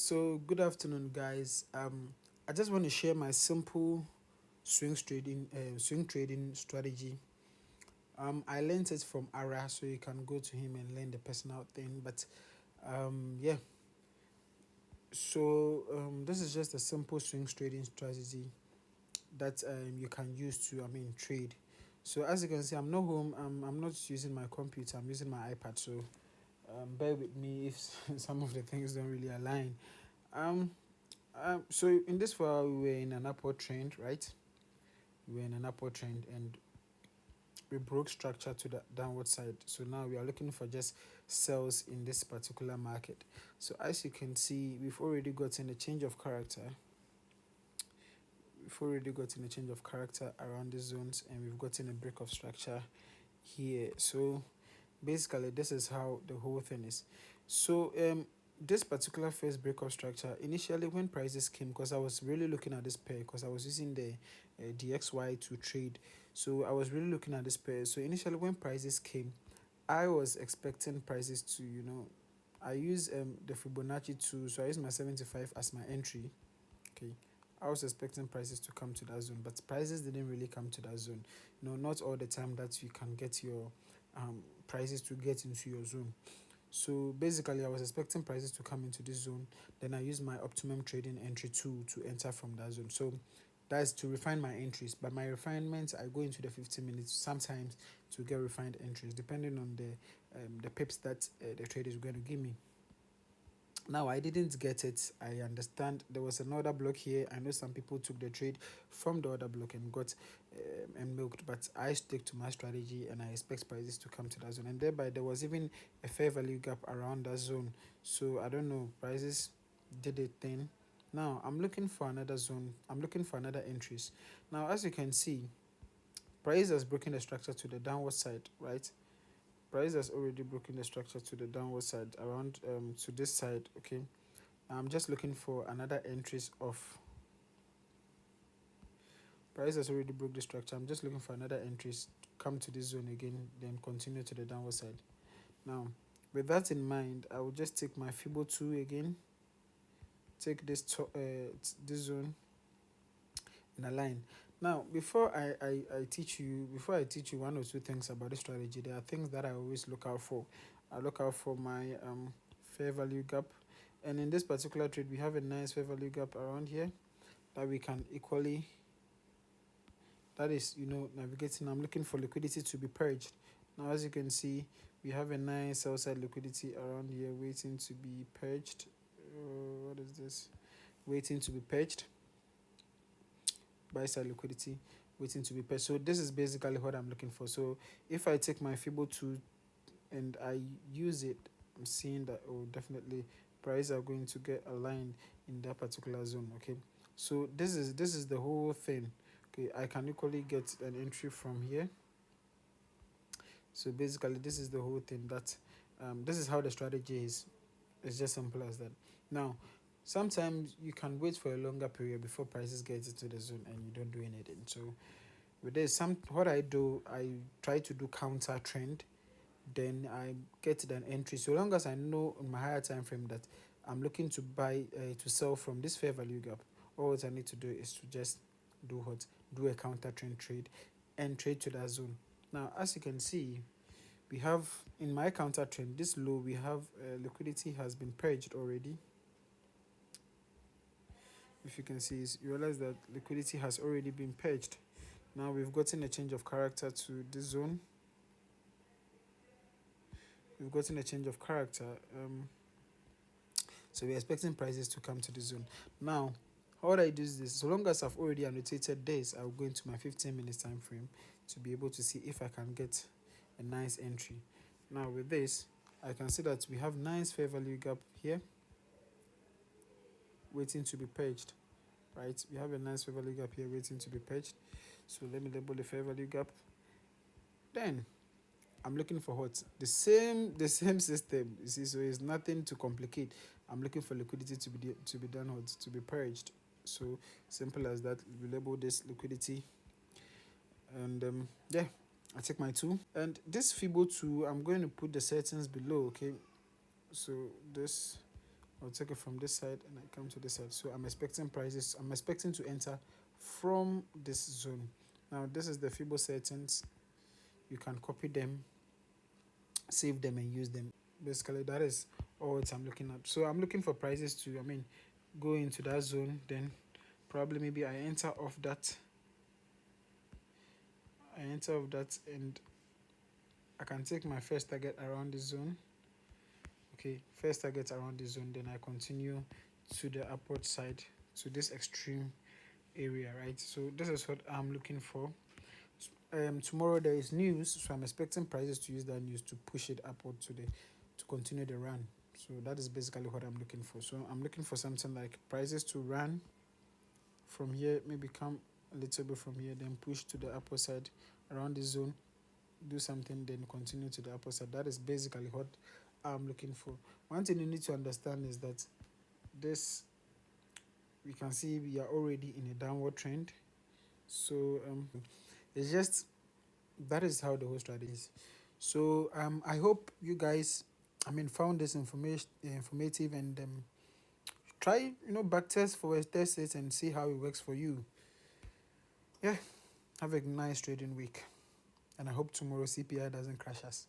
So good afternoon, guys. I just want to share my simple swing trading strategy. I learned it from Ara, so you can go to him and learn the personal thing. But yeah. So this is just a simple swing trading strategy that you can use to trade. So as you can see, I'm not home. I'm not using my computer. I'm using my iPad. So bear with me if some of the things don't really align. Um, so in this file, we were in an upward trend, right? We were in an upward trend and we broke structure to the downward side. So now we are looking for just sells in this particular market. So as you can see, we've already gotten a change of character. We've already gotten a change of character around these zones, and we've gotten a break of structure here. So basically this is how the whole thing is. So this particular first breakout structure, initially when prices came, because I was really looking at this pair, because I was using the DXY to trade, so I was really looking at this pair. So initially when prices came, I was expecting prices to, I use the Fibonacci tool, so I use my 75 as my entry. Okay, I was expecting prices to come to that zone, but prices didn't really come to that zone. Not all the time that you can get your prices to get into your zone. So basically, I was expecting prices to come into this zone. Then I use my optimum trading entry tool to enter from that zone. So that's to refine my entries. But my refinements, I go into the 15 minutes sometimes to get refined entries, depending on the pips that the trade is going to give me. Now I didn't get it. I understand there was another block here. I know some people took the trade from the other block and got and milked, but I stick to my strategy and I expect prices to come to that zone. And thereby there was even a fair value gap around that zone. So I don't know, prices did a thing. Now I'm looking for another zone. I'm looking for another entries. Now as you can see, price has broken the structure to the downward side, right? Price has already broken the structure to the downward side around to this side. Okay, I'm just looking for another entries of price has already broke the structure. I'm just looking for another entries to come to this zone again, then continue to the downward side. Now with that in mind, I will just take my Fibo 2 again, take this zone in a line. Now before I teach you one or two things about the strategy, there are things that I always look out for. I look out for my fair value gap, and in this particular trade we have a nice fair value gap around here that we can equally, that is, navigating. I'm looking for liquidity to be purged. Now as you can see, we have a nice sell side liquidity around here waiting to be purged. What is this? Waiting to be purged. Buy side liquidity waiting to be purged. So this is basically what I'm looking for. So if I take my Fibo 2 and I use it, I'm seeing that, oh, definitely prices are going to get aligned in that particular zone. Okay, so this is the whole thing. Okay, I can equally get an entry from here. So basically this is the whole thing. That this is how the strategy is. It's just simple as that. Now sometimes you can wait for a longer period before prices get into the zone and you don't do anything. So with this, what I do, I try to do counter trend, then I get an entry. So long as I know in my higher time frame that I'm looking to buy to sell from this fair value gap, all what I need to do is to just do a counter trend trade and trade to that zone. Now as you can see, we have in my counter trend this low, we have liquidity has been purged already. If you can see, you realize that liquidity has already been purged. Now we've gotten a change of character to this zone. We've gotten a change of character. So we're expecting prices to come to the zone. Now, how would I do this? So long as I've already annotated this, I'll go into my 15 minutes time frame to be able to see if I can get a nice entry. Now with this, I can see that we have nice fair value gap here waiting to be purged. Right? We have a nice fair value gap here waiting to be purged. So let me label the fair value gap. Then I'm looking for what? The same system. You see, so it's nothing to complicate. I'm looking for liquidity to be done what? To be purged. So simple as that. We label this liquidity, and yeah, I take my 2. And this Fibo 2, I'm going to put the settings below. Okay, so this I'll take it from this side and I come to this side. So I'm expecting prices, I'm expecting to enter from this zone. Now this is the Fibo settings. You can copy them, save them and use them. Basically that is all I'm looking at. So I'm looking for prices to, I mean, go into that zone, then probably maybe I enter off that, and I can take my first target around this zone. Okay, first target around this zone, then I continue to the upward side, to this extreme area, right? So this is what I'm looking for. Tomorrow there is news, so I'm expecting prices to use that news to push it upward to continue the run. So that is basically what I'm looking for. So I'm looking for something like prices to run from here, maybe come a little bit from here, then push to the upper side around this zone, do something, then continue to the upper side. That is basically what I'm looking for. One thing you need to understand is that this, we can see we are already in a downward trend. So it's just, that is how the whole strategy is. So I hope you guys, I mean, found this information informative, and try, backtest, forward test it and see how it works for you. Yeah, have a nice trading week, and I hope tomorrow CPI doesn't crash us.